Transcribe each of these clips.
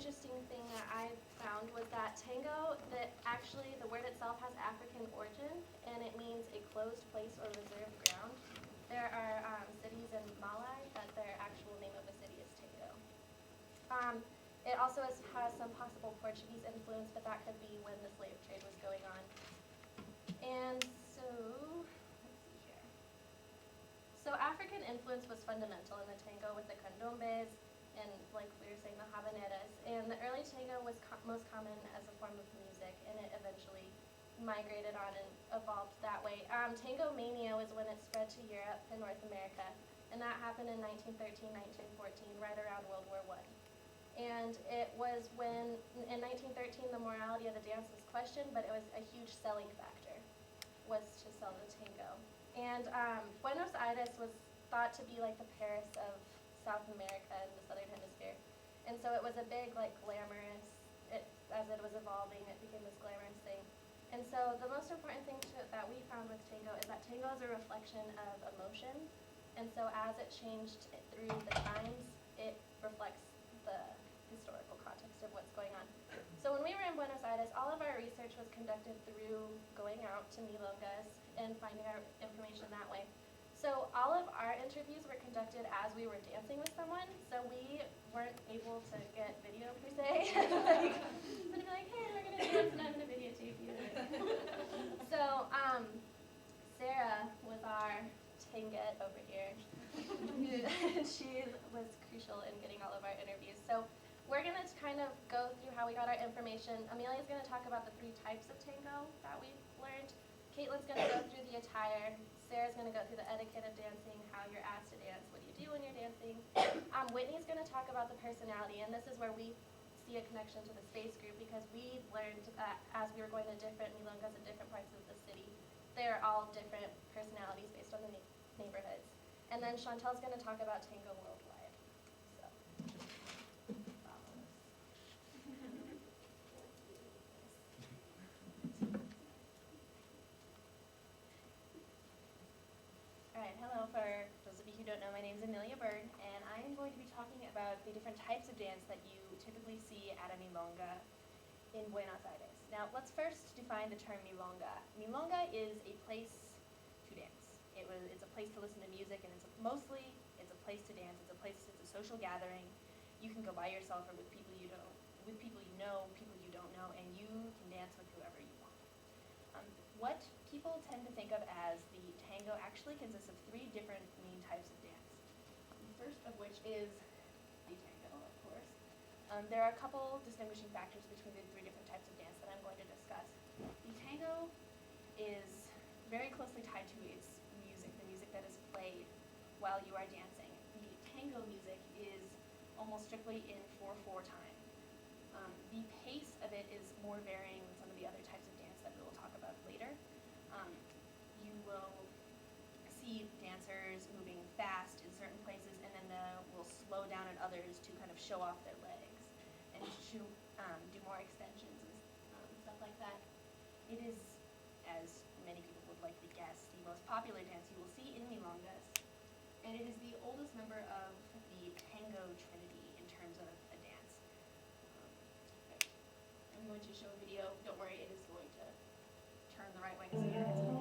interesting thing that I found was that tango, that actually the word itself has African origin, and it means a closed place or reserved ground. There are cities in Malai that their actual name of the city is Tango. It also has some possible Portuguese influence, but that could be when the slave trade was going on. And so, let's see here. So African influence was fundamental in the tango with the candombes and, like we were saying, the habaneras. And the early tango was most common as a form of music, and it eventually migrated on and evolved that way. Tango mania was when it spread to Europe and North America, and that happened in 1913, 1914, right around World War I. And it was when, in 1913, the morality of the dance was questioned, but it was a huge selling factor, was to sell the tango. And Buenos Aires was thought to be like the Paris of South America in the Southern Hemisphere. And so it was a big, like, glamorous, as it was evolving, it became this glamorous thing. And so the most important thing that we found with tango is that tango is a reflection of emotion. And so as it changed through the times, it reflects the historical context of what's going on. So when we were in Buenos Aires, all of our research was conducted through going out to milongas and finding our information that way. So all of our interviews were conducted as we were dancing with someone, so we weren't able to get video per se. Like, somebody be like, hey, we're gonna dance and I'm gonna videotape you. So Sarah was our tanget over here. She was crucial in getting all of our interviews. So we're gonna kind of go through how we got our information. Amelia's gonna talk about the 3 types of tango that we've learned. Caitlin's gonna go through the attire. Sarah's going to go through the etiquette of dancing, how you're asked to dance, what do you do when you're dancing. Whitney's going to talk about the personality, and this is where we see a connection to the space group, because we learned that as we were going to different milongas in different parts of the city, they're all different personalities based on the neighborhoods. And then Chantel's going to talk about tango worldwide. So, Alright, hello. For those of you who don't know, my name is Amelia Bird, and I am going to be talking about the different types of dance that you typically see at a milonga in Buenos Aires. Now, let's first define the term milonga. Milonga is a place to dance. It's a place to listen to music, and it's a place to dance. It's a social gathering. You can go by yourself or with people you know, people you don't know, and you can dance with whoever you want. What people tend to think of as the tango actually consists of 3 different main types of dance. The first of which is the tango, of course. There are a couple distinguishing factors between the 3 different types of dance that I'm going to discuss. The tango is very closely tied to its music, the music that is played while you are dancing. The tango music is almost strictly in 4/4 time. The pace of it is more varying than some of the other types of dance that we will talk about later. You will see dancers moving fast in certain places, and then will slow down at others to kind of show off their legs and to do more extensions and stuff like that. It is, as many people would likely guess, the most popular dance you will see in milongas, and it is the oldest member of the tango trinity in terms of a dance. I'm going to show a video. Don't worry, it is going to turn the right way so you can see.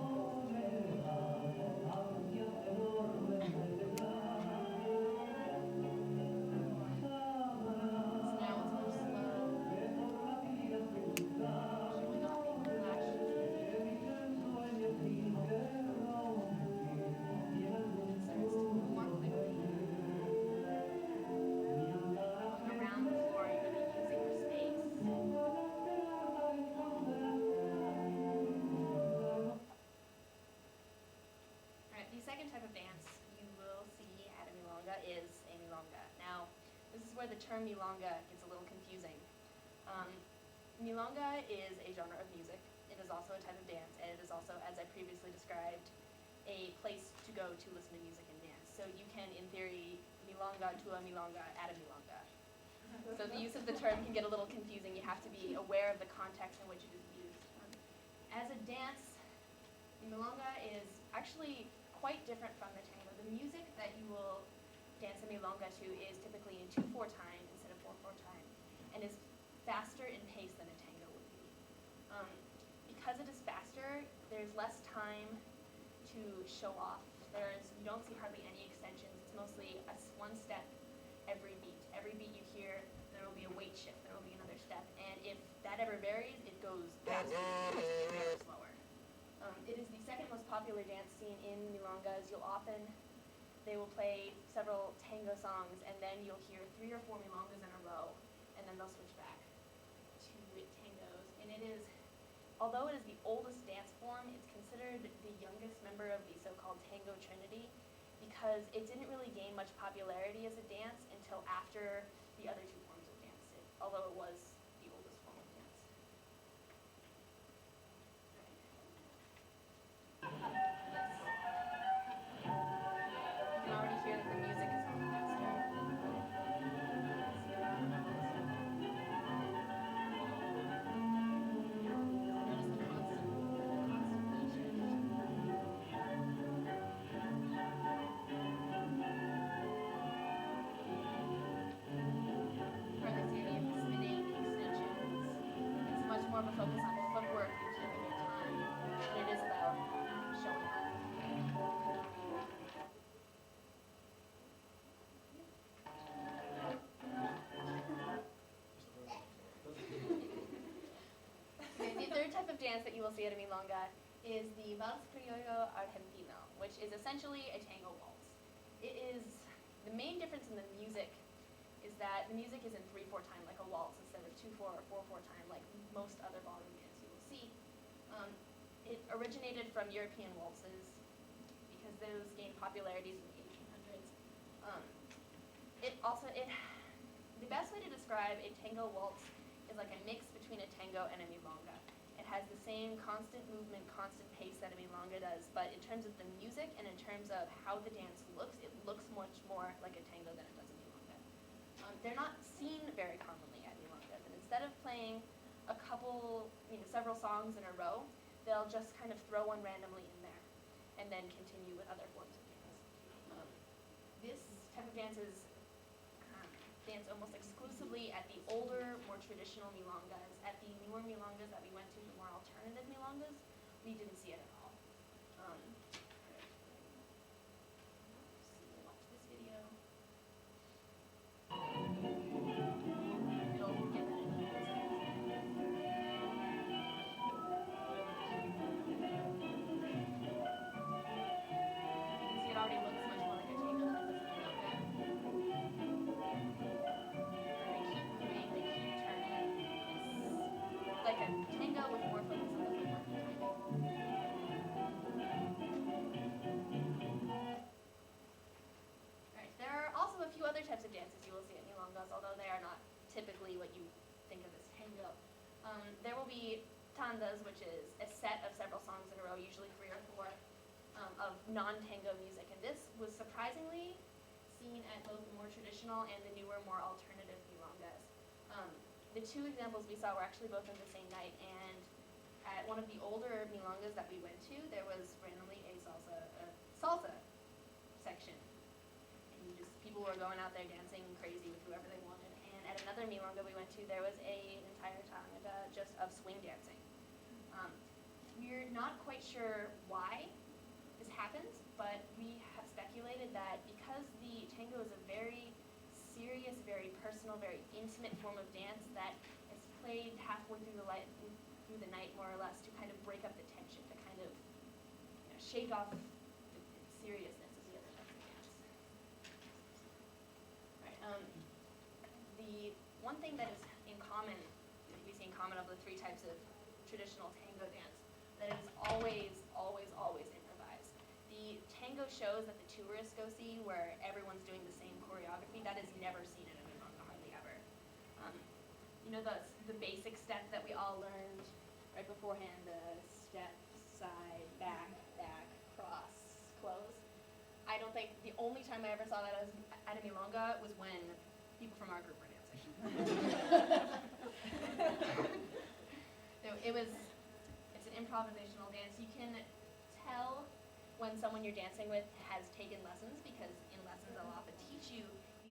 Where the term milonga gets a little confusing. Milonga is a genre of music. It is also a type of dance, and it is also, as I previously described, a place to go to listen to music and dance. So you can, in theory, milonga to a milonga at a milonga. So the use of the term can get a little confusing. You have to be aware of the context in which it is used. As a dance, the milonga is actually quite different from the tango. The music that you will dance a milonga to is typically in 2/4 time instead of 4/4 time. and is faster in pace than a tango would be. Because it is faster, there's less time to show off. You don't see hardly any extensions. It's mostly one step every beat. Every beat you hear, there will be a weight shift, there will be another step, and if that ever varies, it goes faster or slower. It is the second most popular dance scene in milongas. They will play several tango songs, and then you'll hear 3 or 4 milongas in a row, and then they'll switch back to tangos. And although it is the oldest dance form, it's considered the youngest member of the so-called tango trinity, because it didn't really gain much popularity as a dance until after the other 2 forms of dance did, although it was the oldest form of dance. You can already hear that the music is on faster. More of a focus on footwork and keeping your time than it is about showing off. Okay, the third type of dance that you will see at a milonga is the Vals Criollo Argentino, which is essentially a tango waltz. The main difference in the music is that the music is in 3/4 time like a waltz instead of 2/4 or 4/4 time like most other ballroom dance you will see. It originated from European waltzes because those gained popularity in the 1800s. The best way to describe a tango waltz is like a mix between a tango and a milonga. It has the same constant movement, constant pace that a milonga does, but in terms of the music and in terms of how the dance looks, it looks much more like a tango than it does a milonga. They're not seen very commonly at milongas, and instead of playing several songs in a row, they'll just kind of throw one randomly in there, and then continue with other forms of dance. This type of dance is danced almost exclusively at the older, more traditional milongas. At the newer milongas that we went to, the more alternative milongas, we didn't see it at all. Watch this video. It'll get that in there. It already looks much more like a tango than it does a milonga. They keep turning. It's like a tango with more focus on the footwork and timing. Alright, there are also a few other types of dances you will see at milongas, although they are not typically what you think of as tango. There will be tandas, which is a set of several songs in a row, usually 3 or 4. Of non-tango music, and this was surprisingly seen at both the more traditional and the newer, more alternative milongas. The 2 examples we saw were actually both on the same night, and at one of the older milongas that we went to, there was randomly a salsa section, and people were going out there dancing crazy with whoever they wanted. And at another milonga we went to, there was an entire tangada just of swing dancing. We're not quite sure why this happens, but we have speculated that because the tango is a very serious, very personal, very intimate form of dance that is played halfway through the night, more or less, to kind of break up the tension, to kind of shake off the seriousness of the other types of dance. Right. The one thing that is in common, that we see in common of the 3 types of traditional tango dance, that it is always, always, always improvised. The tango shows that the tourists go see, where everyone's doing the same choreography, that is never seen in a milonga, hardly ever. The basic step that we all learned right beforehand, the step, side, back, cross, close. I don't think, the only time I ever saw that at a milonga was when people from our group were dancing. It's an improvisational dance. You can tell when someone you're dancing with has taken lessons, because in lessons they'll often teach you